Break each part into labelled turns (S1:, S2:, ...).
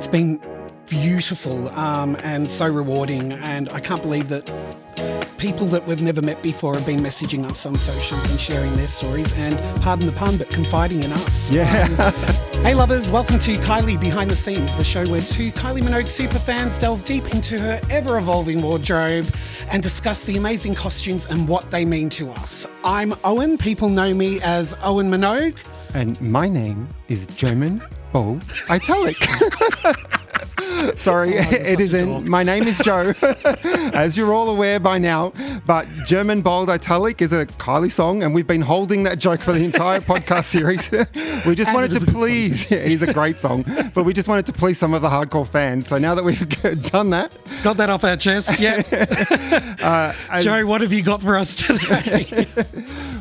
S1: It's been beautiful and so rewarding, and I can't believe that people that we've never met before have been messaging us on socials and sharing their stories and, pardon the pun, but confiding in us.
S2: Yeah.
S1: Hey lovers, welcome to Kylie Behind the Scenes, the show where two Kylie Minogue superfans delve deep into her ever-evolving wardrobe and discuss the amazing costumes and what they mean to us. I'm Owen, people know me as Owen Minogue.
S2: And my name is German Bold Italic. Sorry, it isn't. My name is Joe, as you're all aware by now. But German Bold Italic is a Kylie song, and we've been holding that joke for the entire podcast series. We just wanted to please. Yeah, it is a great song, but we just wanted to please some of the hardcore fans. So now that we've done that,
S1: got that off our chest. Yeah. Joe, what have you got for us today?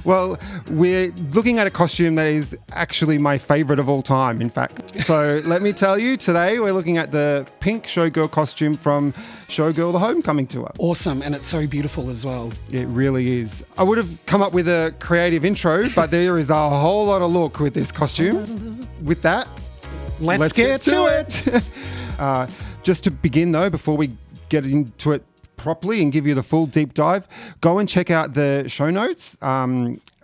S2: Well, we're looking at a costume that is actually my favourite of all time, in fact. So let me tell you, today we're looking at the Pink Showgirl costume from Showgirl, the Homecoming Tour.
S1: Awesome, and it's so beautiful as well.
S2: It really is. I would have come up with a creative intro, but there is a whole lot of look with this costume. With that,
S1: let's get to it.
S2: Just to begin though, before we get into it properly and give you the full deep dive, go and check out the show notes.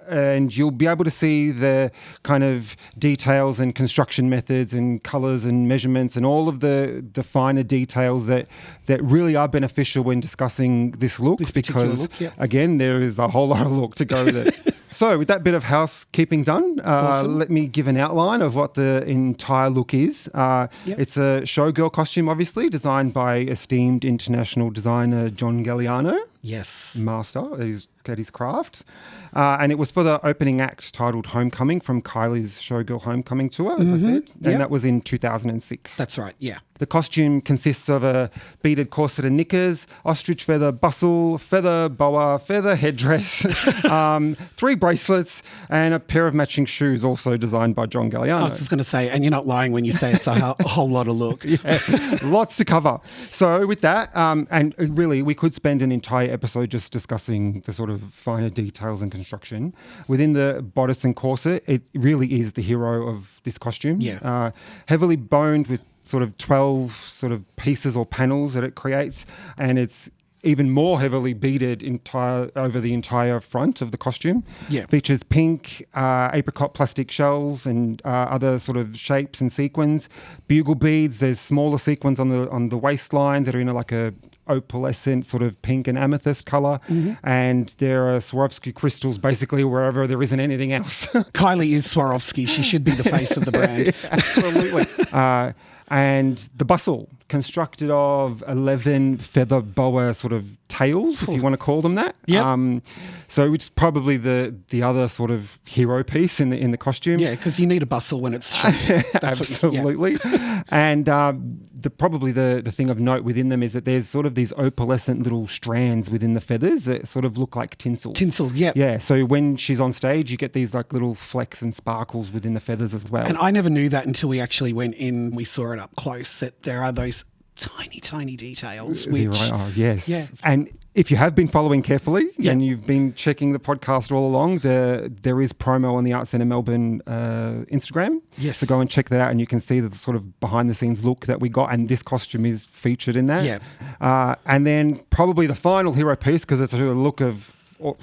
S2: And you'll be able to see the kind of details and construction methods and colours and measurements and all of the finer details that really are beneficial when discussing this look, because, again, there is a whole lot of look to go with it. So with that bit of housekeeping done, awesome. Let me give an outline of what the entire look is. It's a showgirl costume, obviously, designed by esteemed international designer John Galliano.
S1: Yes.
S2: Master at his craft. And it was for the opening act titled Homecoming from Kylie's Showgirl Homecoming Tour, as I said. And that was in 2006.
S1: That's right, yeah.
S2: The costume consists of a beaded corset and knickers, ostrich feather bustle, feather boa, feather headdress, 3 bracelets, and a pair of matching shoes, also designed by John Galliano.
S1: I was just going to say, and you're not lying when you say it's a whole lot of look.
S2: Yeah, lots to cover. So with that, and really we could spend an entire episode just discussing the sort of finer details and construction. Within the bodice and corset, it really is the hero of this costume.
S1: Yeah.
S2: Heavily boned with sort of 12 sort of pieces or panels that it creates, and it's even more heavily beaded over the entire front of the costume.
S1: Yeah.
S2: Features pink, apricot plastic shells and other sort of shapes and sequins. Bugle beads, there's smaller sequins on the waistline that are in like a opalescent sort of pink and amethyst colour, and there are Swarovski crystals basically wherever there isn't anything else.
S1: Kylie is Swarovski. She should be the face of the brand.
S2: Yeah, absolutely. And the bustle, constructed of 11 feather boa sort of tails, if you want to call them that.
S1: Yep.
S2: So it's probably the other sort of hero piece in the costume.
S1: Yeah, because you need a bustle when it's showing.
S2: Absolutely. And probably the thing of note within them is that there's sort of these opalescent little strands within the feathers that sort of look like tinsel.
S1: Tinsel, yeah.
S2: Yeah, so when she's on stage, you get these like little flecks and sparkles within the feathers as well.
S1: And I never knew that until we actually went in, we saw it up close, that there are those tiny details.
S2: Which, yes.
S1: Yeah.
S2: And if you have been following carefully and you've been checking the podcast all along, there is promo on the Arts Centre Melbourne Instagram.
S1: Yes.
S2: So go and check that out, and you can see the sort of behind the scenes look that we got, and this costume is featured in that.
S1: Yeah.
S2: And then probably the final hero piece, because it's a look of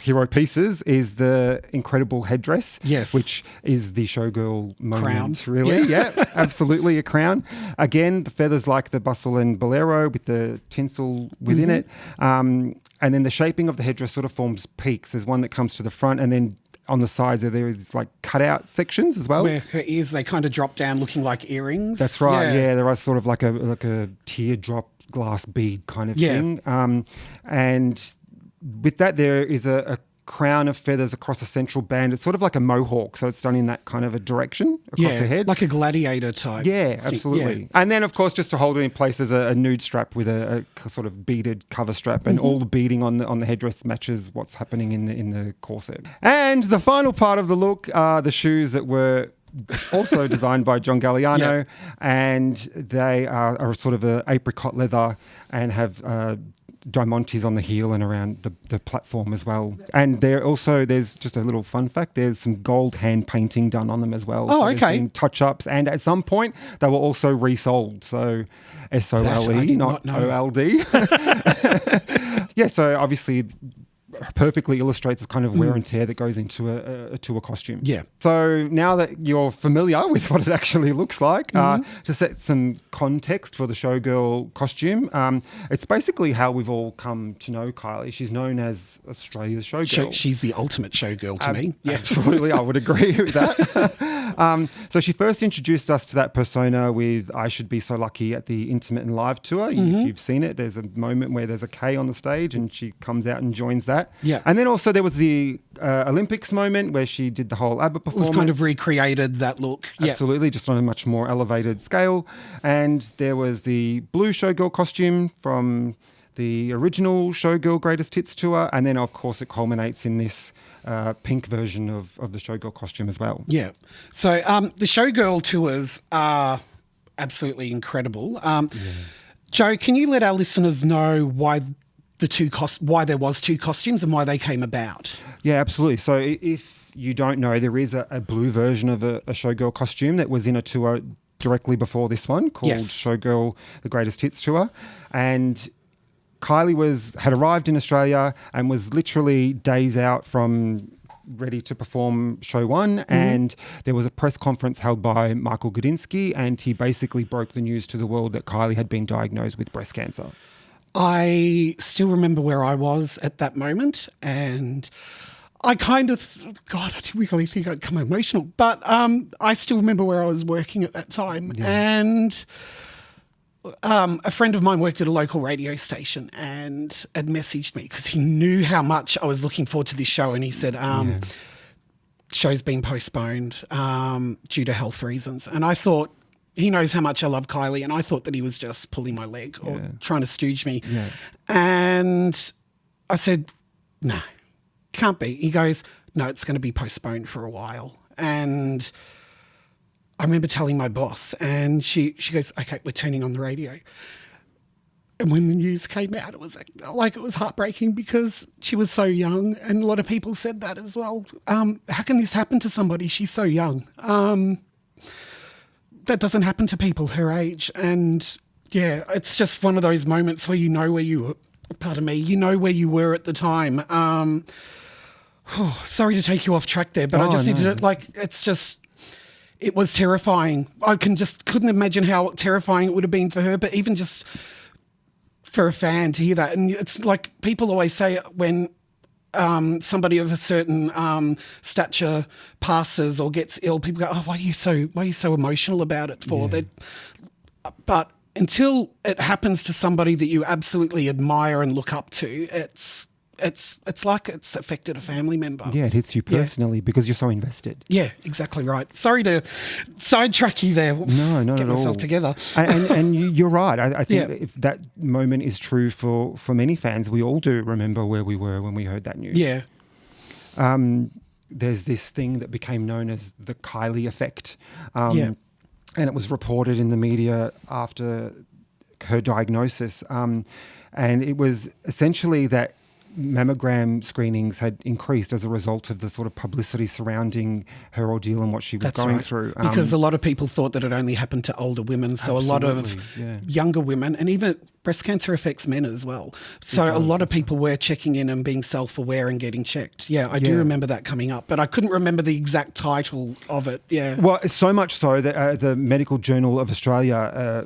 S2: hero pieces, is the incredible headdress,
S1: yes,
S2: which is the showgirl moment,
S1: crown.
S2: really. Yeah, absolutely, a crown. Again, the feathers like the bustle and bolero with the tinsel within it. And then the shaping of the headdress sort of forms peaks. There's one that comes to the front, and then on the sides there is like cutout sections as well.
S1: Where her ears, they kind of drop down looking like earrings.
S2: That's right, yeah. There are sort of like a teardrop glass bead kind of thing. And with that, there is a crown of feathers across a central band. It's sort of like a mohawk, so it's done in that kind of a direction across the head.
S1: Like a gladiator type.
S2: Yeah, absolutely. Yeah. And then, of course, just to hold it in place, there's a nude strap with a sort of beaded cover strap, and all the beading on the headdress matches what's happening in the corset. And the final part of the look are the shoes that were also designed by John Galliano, and they are sort of a apricot leather and have diamantes on the heel and around the platform as well. And there's just a little fun fact, there's some gold hand painting done on them as well.
S1: Oh,
S2: so
S1: okay.
S2: there's been touch-ups, and at some point they were also resold. So SOLE, not OLD. Yeah, so obviously perfectly illustrates the kind of wear and tear that goes into a tour costume.
S1: Yeah.
S2: So now that you're familiar with what it actually looks like, to set some context for the showgirl costume, it's basically how we've all come to know Kylie. She's known as Australia's showgirl.
S1: She's the ultimate showgirl to me. Yeah.
S2: Absolutely, I would agree with that. So she first introduced us to that persona with I Should Be So Lucky at the Intimate and Live tour. If you've seen it, there's a moment where there's a K on the stage and she comes out and joins that.
S1: Yeah.
S2: And then also there was the Olympics moment where she did the whole ABBA performance.
S1: It was kind of recreated that look.
S2: Absolutely, just on a much more elevated scale. And there was the blue showgirl costume from the original Showgirl Greatest Hits tour. And then, of course, it culminates in this pink version of the showgirl costume as well.
S1: Yeah. So the showgirl tours are absolutely incredible. Joe, can you let our listeners know why why there was two costumes and why they came about?
S2: Yeah, absolutely. So if you don't know, there is a blue version of a showgirl costume that was in a tour directly before this one called Showgirl The Greatest Hits Tour. And Kylie had arrived in Australia and was literally days out from ready to perform show one, and there was a press conference held by Michael Gudinski, and he basically broke the news to the world that Kylie had been diagnosed with breast cancer.
S1: I still remember where I was at that moment, and I kind of, God, I didn't really think I'd become emotional, but I still remember where I was working at that time. Yeah. And a friend of mine worked at a local radio station and had messaged me because he knew how much I was looking forward to this show, and he said, show's been postponed due to health reasons. And I thought, he knows how much I love Kylie, and I thought that he was just pulling my leg or trying to stooge me. Yeah. And I said, no, can't be. He goes, no, it's going to be postponed for a while. And I remember telling my boss, and she goes, okay, we're turning on the radio. And when the news came out, it was like it was heartbreaking because she was so young, and a lot of people said that as well. How can this happen to somebody? She's so young. That doesn't happen to people her age. And yeah, it's just one of those moments where you know where you were at the time. Sorry to take you off track there, but I just needed it. It was terrifying. I couldn't imagine how terrifying it would have been for her, but even just for a fan to hear that. And it's like people always say when somebody of a certain stature passes or gets ill, people go, "Oh, why are you so emotional about it for?" Yeah. But until it happens to somebody that you absolutely admire and look up to, it's like it's affected a family member.
S2: Yeah, it hits you personally because you're so invested.
S1: Yeah, exactly right. Sorry to sidetrack you there.
S2: No, not
S1: Get
S2: at
S1: myself
S2: all.
S1: Together.
S2: And you're right. I think if that moment is true for many fans, we all do remember where we were when we heard that news.
S1: Yeah.
S2: There's this thing that became known as the Kylie effect. And it was reported in the media after her diagnosis. And it was essentially that mammogram screenings had increased as a result of the sort of publicity surrounding her ordeal and what she was going through.
S1: Because a lot of people thought that it only happened to older women. So a lot of younger women, and even breast cancer affects men as well. So a lot of people were checking in and being self-aware and getting checked. Yeah, I do remember that coming up, but I couldn't remember the exact title of it. Yeah.
S2: Well, so much so that the Medical Journal of Australia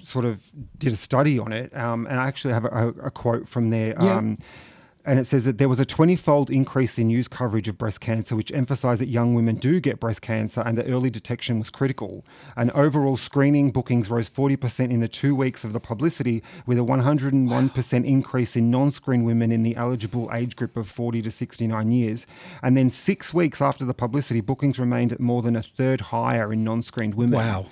S2: sort of did a study on it. And I actually have a quote from there. And it says that there was a 20-fold increase in news coverage of breast cancer, which emphasised that young women do get breast cancer and that early detection was critical. And overall screening bookings rose 40% in the 2 weeks of the publicity, with a 101% increase in non-screen women in the eligible age group of 40 to 69 years. And then 6 weeks after the publicity, bookings remained at more than a third higher in non-screened women.
S1: Wow.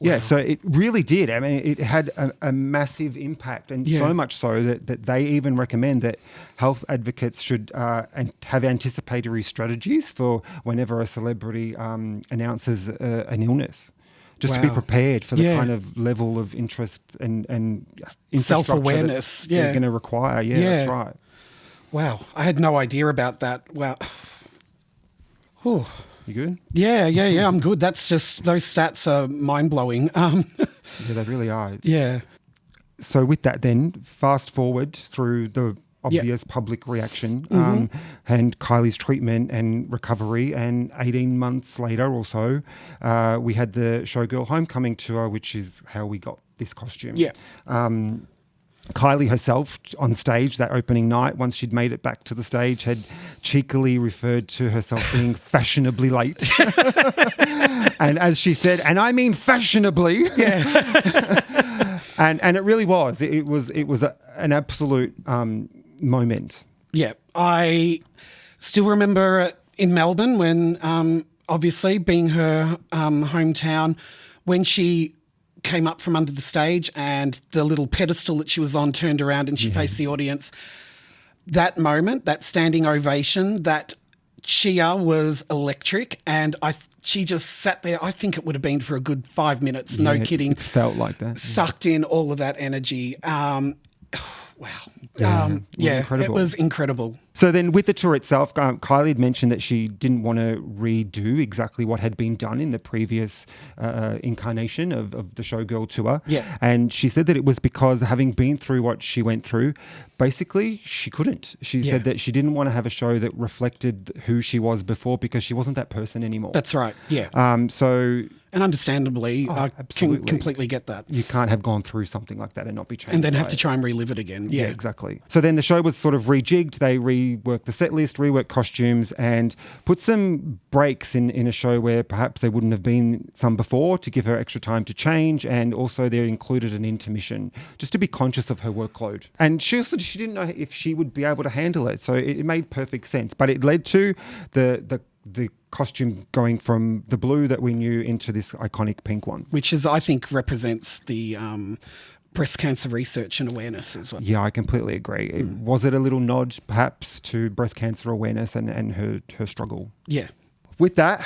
S2: Yeah, so it really did. I mean, it had a massive impact, and so much so that they even recommend that health advocates should have anticipatory strategies for whenever a celebrity announces an illness, just to be prepared for the kind of level of interest and infrastructure
S1: self-awareness.
S2: that they're going to require. Yeah, that's right.
S1: Wow, I had no idea about that. Wow. Whew.
S2: You good?
S1: Yeah, I'm good. That's just, those stats are mind-blowing.
S2: Yeah, they really are.
S1: Yeah.
S2: So with that then, fast forward through the obvious public reaction and Kylie's treatment and recovery, and 18 months later or so, we had the Showgirl Homecoming tour, which is how we got this costume.
S1: Yeah.
S2: Kylie herself on stage that opening night, once she'd made it back to the stage, had cheekily referred to herself being fashionably late. And as she said, and I mean fashionably.
S1: Yeah.
S2: and it really was. It was an absolute moment.
S1: Yeah. I still remember in Melbourne when, obviously being her hometown, when she came up from under the stage and the little pedestal that she was on turned around and she faced the audience. That moment, that standing ovation, that cheer was electric, and she just sat there. I think it would have been for a good 5 minutes, no kidding.
S2: It felt like that.
S1: Sucked in all of that energy. Wow. It was incredible.
S2: So then with the tour itself, Kylie had mentioned that she didn't want to redo exactly what had been done in the previous incarnation of the Showgirl tour.
S1: Yeah.
S2: And she said that it was because, having been through what she went through, basically she couldn't. She said that she didn't want to have a show that reflected who she was before, because she wasn't that person anymore.
S1: That's right, yeah. And understandably, I can completely get that.
S2: You can't have gone through something like that and not be changed.
S1: And then have to try and relive it again.
S2: Yeah, exactly. So then the show was sort of rejigged. They reworked the set list, reworked costumes, and put some breaks in a show where perhaps there wouldn't have been some before, to give her extra time to change. And also they included an intermission just to be conscious of her workload. And she didn't know if she would be able to handle it. So it made perfect sense. But it led to the costume going from the blue that we knew into this iconic pink one.
S1: Which is, I think, represents the breast cancer research and awareness as well.
S2: Yeah, I completely agree. Was it a little nod, perhaps, to breast cancer awareness and her struggle?
S1: Yeah.
S2: With that,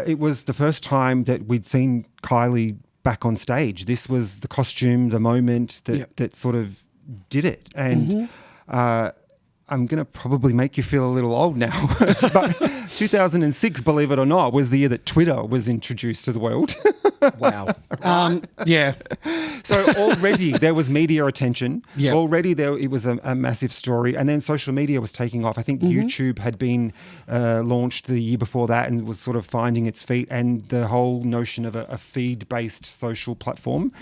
S2: it was the first time that we'd seen Kylie back on stage. This was the costume, the moment that sort of did it. And I'm going to probably make you feel a little old now, but 2006, believe it or not, was the year that Twitter was introduced to the world.
S1: Wow. Yeah.
S2: So already there was media attention.
S1: Yep.
S2: Already it was a massive story. And then social media was taking off. I think YouTube had been launched the year before that and was sort of finding its feet. And the whole notion of a feed-based social platform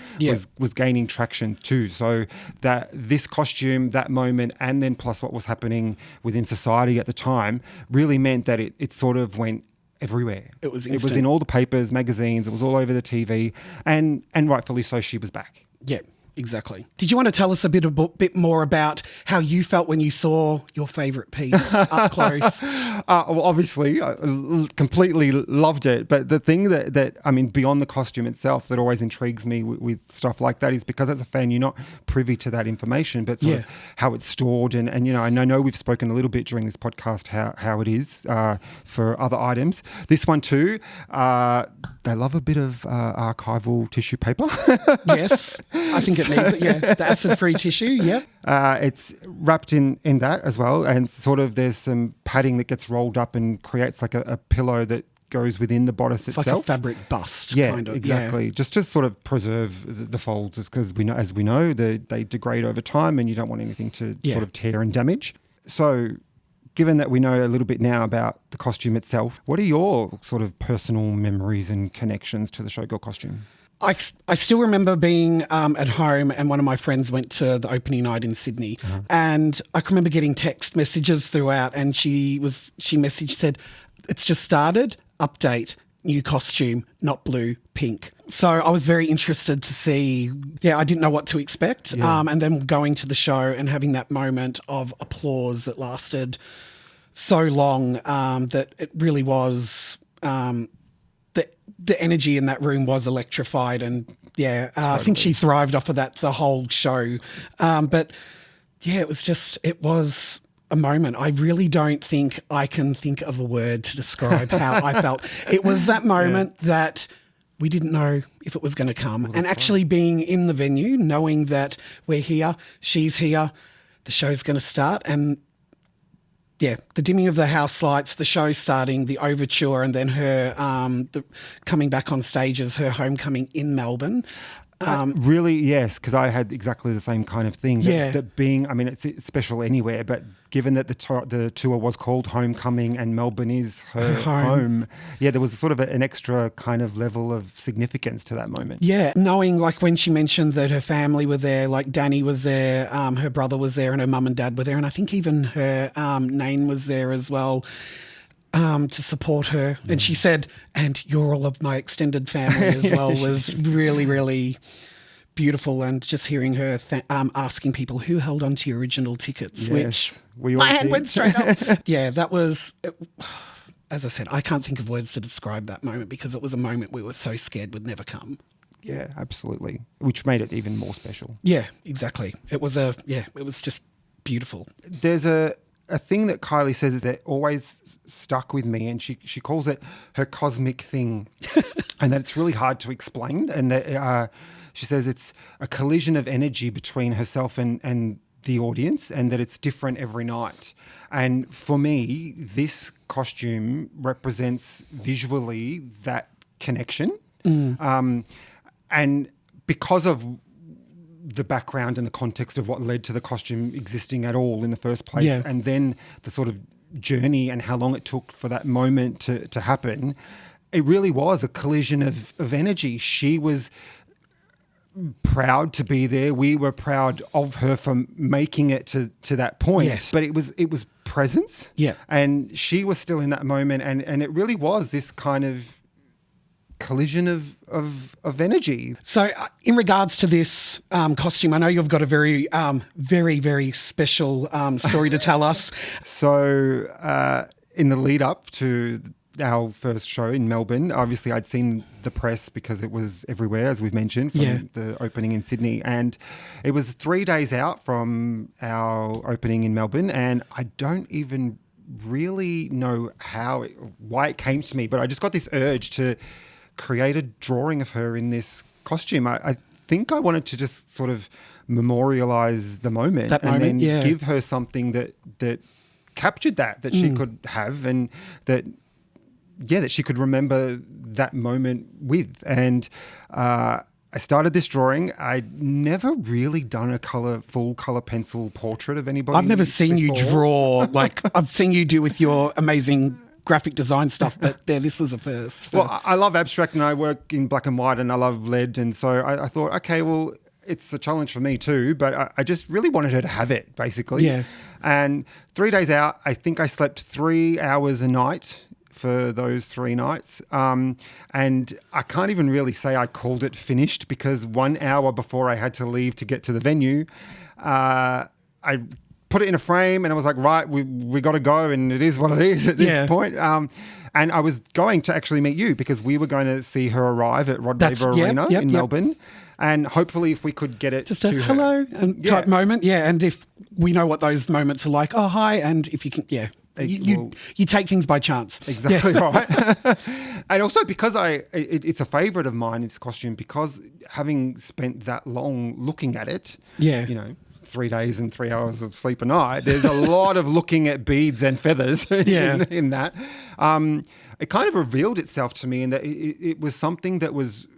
S2: was gaining traction too. So that this costume, that moment, and then plus what was happening within society at the time really meant that it sort of went everywhere.
S1: It was
S2: instant. It was in all the papers, magazines. It was all over the TV, and rightfully so. She was back.
S1: Yeah, exactly. Did you want to tell us a bit more about how you felt when you saw your favourite piece up close?
S2: Well, obviously, I completely loved it. But the thing that I mean, beyond the costume itself, that always intrigues me with stuff like that is because as a fan, you're not privy to that information, but sort of how it's stored. And you know, I know we've spoken a little bit during this podcast how it is for other items. This one too, they love a bit of archival tissue paper.
S1: Yes, I think it needs it. Yeah, the acid-free tissue. Yeah.
S2: It's wrapped in that as well, and sort of there's some padding that gets rolled up and creates like a pillow that goes within the bodice itself.
S1: It's like a fabric bust.
S2: Yeah,
S1: kind of.
S2: Exactly. Just to sort of preserve the folds, because as we know, they degrade over time, and you don't want anything to sort of tear and damage. So, given that we know a little bit now about the costume itself, what are your sort of personal memories and connections to the Showgirl costume?
S1: I still remember being at home, and one of my friends went to the opening night in Sydney, and I can remember getting text messages throughout, and she said, "It's just started, update, new costume, not blue, pink." So I was very interested to see, I didn't know what to expect. And then going to the show and having that moment of applause that lasted so long, that it really was, the energy in that room was electrified, and I think she thrived off of that the whole show. But it was a moment. I really don't think I can think of a word to describe how I felt. It was that moment that we didn't know if it was going to come. And actually being in the venue, knowing that we're here, she's here, the show's going to start. And yeah, the dimming of the house lights, the show starting, the overture, and then her coming back on stage as her homecoming in Melbourne.
S2: Really, yes, because I had exactly the same kind of thing. That being, I mean, it's special anywhere, but given that the tour was called Homecoming and Melbourne is her home, there was sort of an extra kind of level of significance to that moment.
S1: Yeah, knowing like when she mentioned that her family were there, like Danny was there, her brother was there, and her mum and dad were there, and I think even her Nain was there as well. To support her. And she said, and you're all of my extended family as well, was really, really beautiful. And just hearing her asking people who held on to your original tickets, which my hand went straight up. That was, as I said, I can't think of words to describe that moment because it was a moment we were so scared would never come.
S2: Yeah, absolutely. Which made it even more special.
S1: Yeah, exactly. It was it was just beautiful.
S2: There's a thing that Kylie says is that always stuck with me, and she calls it her cosmic thing, and that it's really hard to explain. And that she says it's a collision of energy between herself and the audience, and that it's different every night. And for me, this costume represents visually that connection. And because of the background and the context of what led to the costume existing at all in the first place, and then the sort of journey and how long it took for that moment to happen, it really was a collision of energy. She was proud to be there. We were proud of her for making it to that point. But it was presence. And she was still in that moment, and it really was this kind of collision of energy. So
S1: in regards to this costume, I know you've got a very, very, very special story to tell us.
S2: So in the lead up to our first show in Melbourne, obviously I'd seen the press because it was everywhere, as we've mentioned, from the opening in Sydney. And it was 3 days out from our opening in Melbourne, and I don't even really know why it came to me, but I just got this urge to create a drawing of her in this costume. I think I wanted to just sort of memorialize the moment then give her something that captured that she could have, and that she could remember that moment with. And I started this drawing. I'd never really done a full color pencil portrait of anybody.
S1: I've never seen you draw, like I've seen you do with your amazing graphic design stuff, but this was a first.
S2: Well, I love abstract and I work in black and white and I love lead. And so I thought, okay, well, it's a challenge for me too, but I just really wanted her to have it, basically.
S1: Yeah.
S2: And 3 days out, I think I slept 3 hours a night for those 3 nights. And I can't even really say I called it finished, because 1 hour before I had to leave to get to the venue, I put it in a frame and I was like, right, we got to go, and it is what it is at this point. And I was going to actually meet you because we were going to see her arrive at Rod Laver Arena in Melbourne. And hopefully if we could get it
S1: just a hello type moment. Yeah. And if we know what those moments are like, oh, hi. And if you can, you take things by chance.
S2: Exactly right. And also because it's a favourite of mine, this costume, because having spent that long looking at it, 3 days and 3 hours of sleep a night, there's a lot of looking at beads and feathers in that. It kind of revealed itself to me in that it was something that was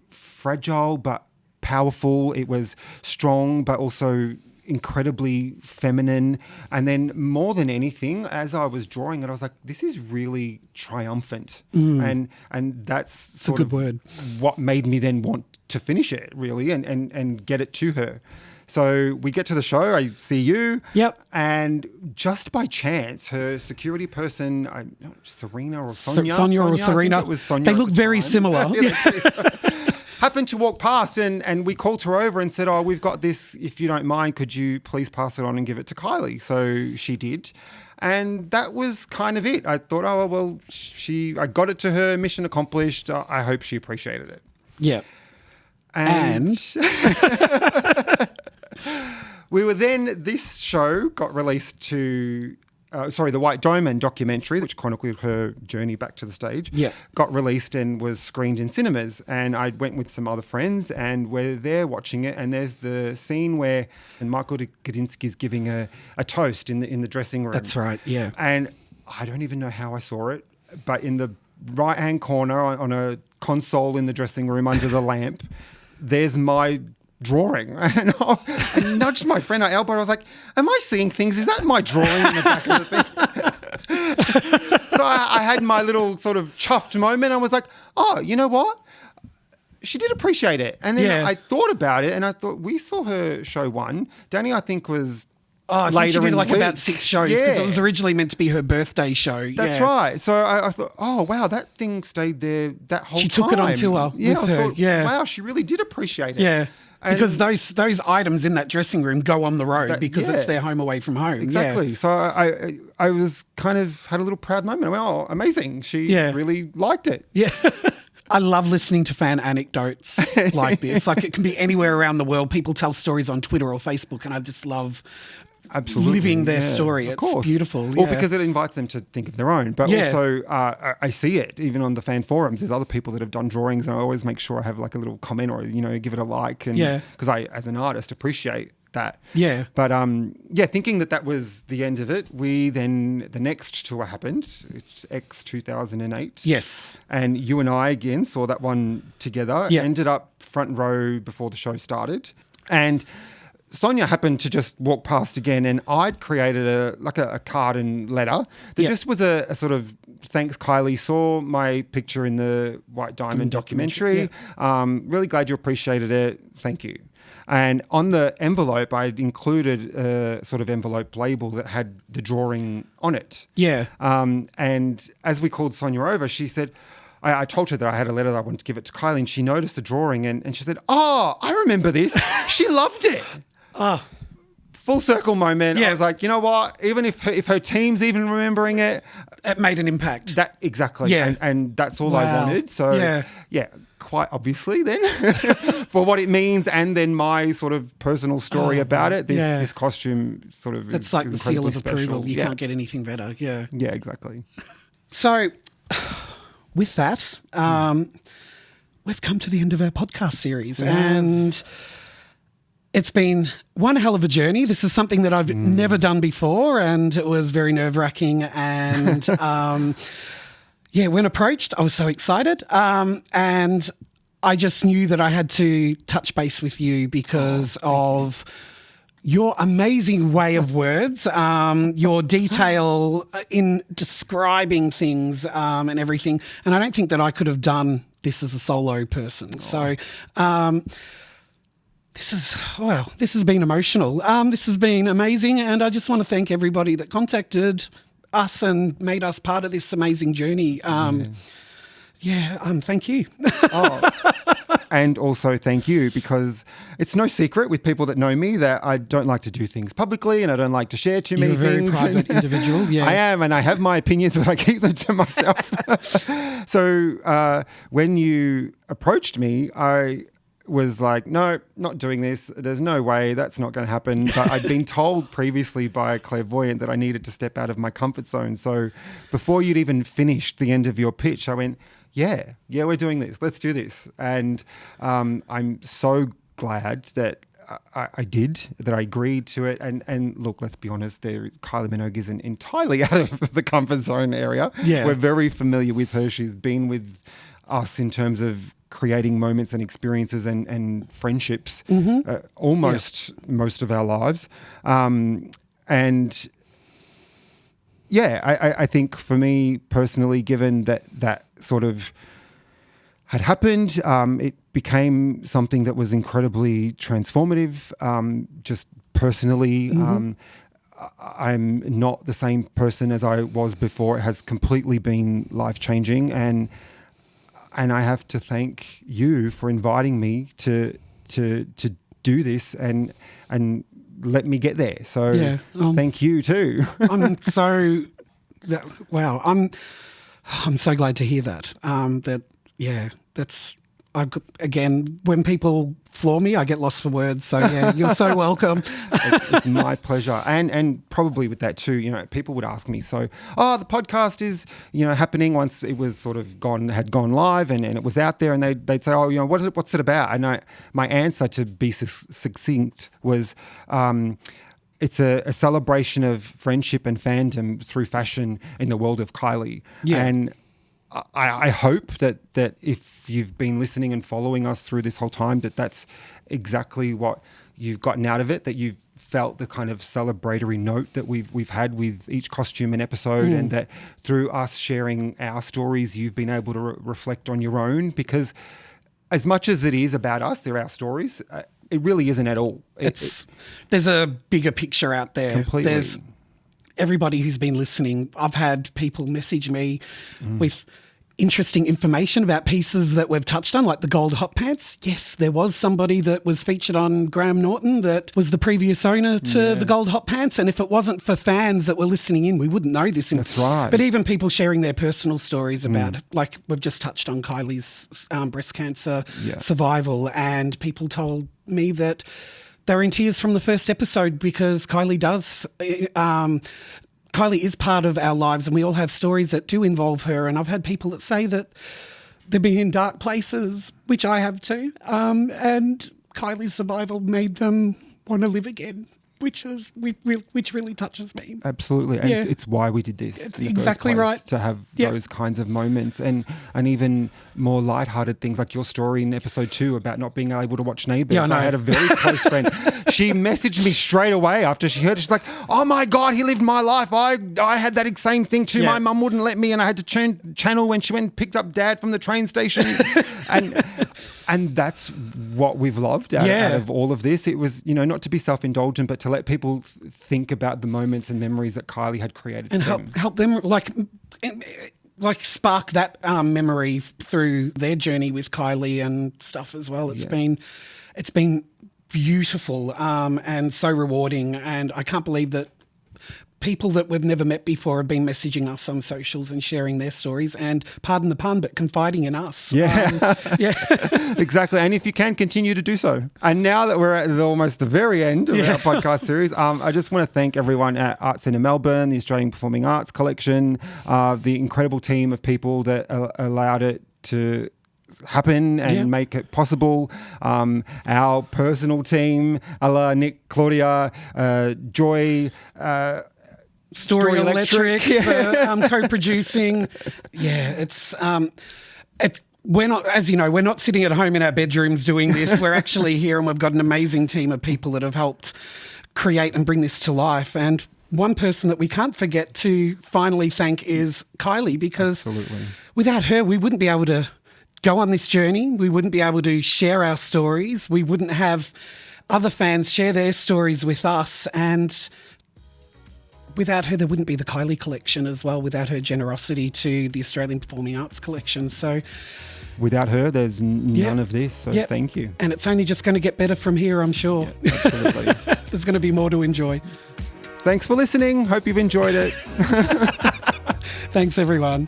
S2: fragile but powerful. It was strong but also incredibly feminine. And then more than anything, as I was drawing it, I was like, this is really triumphant. And that's sort of what made me then want to finish it, really, and get it to her. So we get to the show, I see you. And just by chance, her security person, Serena or Sonia?
S1: Sonia or Serena.
S2: It was Sonia.
S1: They look very similar.
S2: Happened to walk past and we called her over and said, we've got this, if you don't mind, could you please pass it on and give it to Kylie? So she did. And that was kind of it. I thought, I got it to her, mission accomplished. I hope she appreciated it.
S1: Yeah.
S2: And we were then, this show got released to the White Diamond documentary, which chronicled her journey back to the stage, got released and was screened in cinemas. And I went with some other friends, and we're there watching it. And there's the scene where Michael Gudinski's giving a toast in the dressing room.
S1: That's right, yeah.
S2: And I don't even know how I saw it, but in the right-hand corner on a console in the dressing room under the lamp, there's my drawing. And I nudged my friend at elbow. I was like, am I seeing things? Is that my drawing in the back of the thing? So I had my little sort of chuffed moment. I was like, oh, you know what? She did appreciate it. And then I thought about it, and I thought, we saw her show one. Danny, I think, was...
S1: I think she did like about 6 shows because it was originally meant to be her birthday show.
S2: That's right. So I thought, oh, wow, that thing stayed there that whole time.
S1: She took it on tour with her.
S2: Wow, she really did appreciate it.
S1: Yeah. And because those items in that dressing room go on the road because it's their home away from home.
S2: Exactly. So I was kind of had a little proud moment. I went, oh, amazing. She really liked it.
S1: Yeah. I love listening to fan anecdotes like this. Like, it can be anywhere around the world. People tell stories on Twitter or Facebook, and I just love living their story. It's beautiful.
S2: Well, because it invites them to think of their own. But also, I see it even on the fan forums. There's other people that have done drawings, and I always make sure I have like a little comment or, give it a like. And because I, as an artist, appreciate that.
S1: Yeah.
S2: But thinking that was the end of it, the next tour happened. It's X 2008.
S1: Yes.
S2: And you and I again saw that one together.
S1: Yeah.
S2: Ended up front row before the show started. And Sonia happened to just walk past again, and I'd created a card and letter that just was a sort of thanks, Kylie. Saw my picture in the White Diamond documentary. Really glad you appreciated it. Thank you. And on the envelope, I'd included a sort of envelope label that had the drawing on it.
S1: Yeah.
S2: And as we called Sonia over, she said, I told her that I had a letter that I wanted to give it to Kylie, and she noticed the drawing, and she said, oh, I remember this. She loved it. Full circle moment. I was like, you know what? Even if her team's even remembering it,
S1: it made an impact.
S2: That exactly.
S1: Yeah.
S2: And that's all I wanted. So quite obviously then for what it means, and then my sort of personal story about it. This costume sort of
S1: that's like the seal of approval.
S2: Special.
S1: You can't get anything better. Yeah.
S2: Yeah, exactly.
S1: So with that, we've come to the end of our podcast series, and it's been one hell of a journey. This is something that I've never done before, and it was very nerve-wracking. And when approached, I was so excited. And I just knew that I had to touch base with you because of your amazing way of words, your detail in describing things and everything. And I don't think that I could have done this as a solo person. So this has been emotional. This has been amazing, and I just want to thank everybody that contacted us and made us part of this amazing journey. Thank you.
S2: And also thank you, because it's no secret with people that know me that I don't like to do things publicly, and I don't like to share too many things.
S1: You're a very private individual. Yeah,
S2: I am, and I have my opinions, but I keep them to myself. So when you approached me, I was like, no, not doing this. There's no way. That's not going to happen. But I'd been told previously by a clairvoyant that I needed to step out of my comfort zone. So before you'd even finished the end of your pitch, I went, yeah, we're doing this. Let's do this. And I'm so glad that I did, that I agreed to it. And look, let's be honest, Kylie Minogue isn't entirely out of the comfort zone area.
S1: Yeah.
S2: We're very familiar with her. She's been with us in terms of creating moments and experiences and friendships almost most of our lives. I think for me personally, given that sort of had happened, it became something that was incredibly transformative, just personally. I'm not the same person as I was before. It has completely been life-changing, and I have to thank you for inviting me to do this and let me get there. So thank you too.
S1: I'm so I'm so glad to hear that. again, when people floor me, I get lost for words. So yeah, you're so welcome.
S2: It's my pleasure. And probably with that too, you know, people would ask me, so, the podcast is, you know, happening once it was sort of had gone live and it was out there, and they'd say, oh, you know, what's it about? And my answer, to be succinct, was, it's a celebration of friendship and fandom through fashion in the world of Kylie.
S1: Yeah.
S2: And I hope that if you've been listening and following us through this whole time, that's exactly what you've gotten out of it, that you've felt the kind of celebratory note that we've had with each costume and episode, and that through us sharing our stories, you've been able to reflect on your own, because as much as it is about us, they're our stories, it really isn't at all.
S1: There's a bigger picture out there.
S2: Completely.
S1: There's everybody who's been listening. I've had people message me with interesting information about pieces that we've touched on, like the gold hot pants. Yes, there was somebody that was featured on Graham Norton that was the previous owner to the gold hot pants. And if it wasn't for fans that were listening in, we wouldn't know this.
S2: That's right.
S1: But even people sharing their personal stories about it, like we've just touched on Kylie's breast cancer survival, and people told me that they're in tears from the first episode because Kylie is part of our lives, and we all have stories that do involve her. And I've had people that say that they've been in dark places, which I have too. And Kylie's survival made them want to live again, which really touches me.
S2: Absolutely. And it's why we did this.
S1: It's exactly right.
S2: To have those kinds of moments, and even more lighthearted things like your story in episode 2 about not being able to watch Neighbours.
S1: Yeah, I know.
S2: I had a very close friend. She messaged me straight away after she heard it. She's like, oh my God, he lived my life. I had that same thing too.
S1: Yeah.
S2: My mum wouldn't let me, and I had to channel when she went and picked up Dad from the train station. And that's what we've loved out of all of this. It was, you know, not to be self-indulgent, but to let people think about the moments and memories that Kylie had created
S1: and
S2: for them.
S1: help them like spark that memory through their journey with Kylie and stuff as well. It's been beautiful and so rewarding, and I can't believe that people that we've never met before have been messaging us on socials and sharing their stories, and pardon the pun, but confiding in us.
S2: Exactly. And if you can, continue to do so. And now that we're at almost the very end of our podcast series, I just want to thank everyone at Arts Centre Melbourne, the Australian Performing Arts Collection, the incredible team of people that allowed it to happen and make it possible. Our personal team, Ella, Nick, Claudia, Joy,
S1: Story Electric for co-producing. We're not, as you know, we're not sitting at home in our bedrooms doing this. We're actually here, and we've got an amazing team of people that have helped create and bring this to life. And one person that we can't forget to finally thank is Kylie, because without her, we wouldn't be able to go on this journey. We wouldn't be able to share our stories. We wouldn't have other fans share their stories with us. And without her, there wouldn't be the Kylie collection as well, without her generosity to the Australian Performing Arts Collection. So
S2: without her, there's none of this. So thank you.
S1: And it's only just going to get better from here, I'm sure.
S2: Yeah, absolutely.
S1: There's going to be more to enjoy.
S2: Thanks for listening. Hope you've enjoyed it.
S1: Thanks, everyone.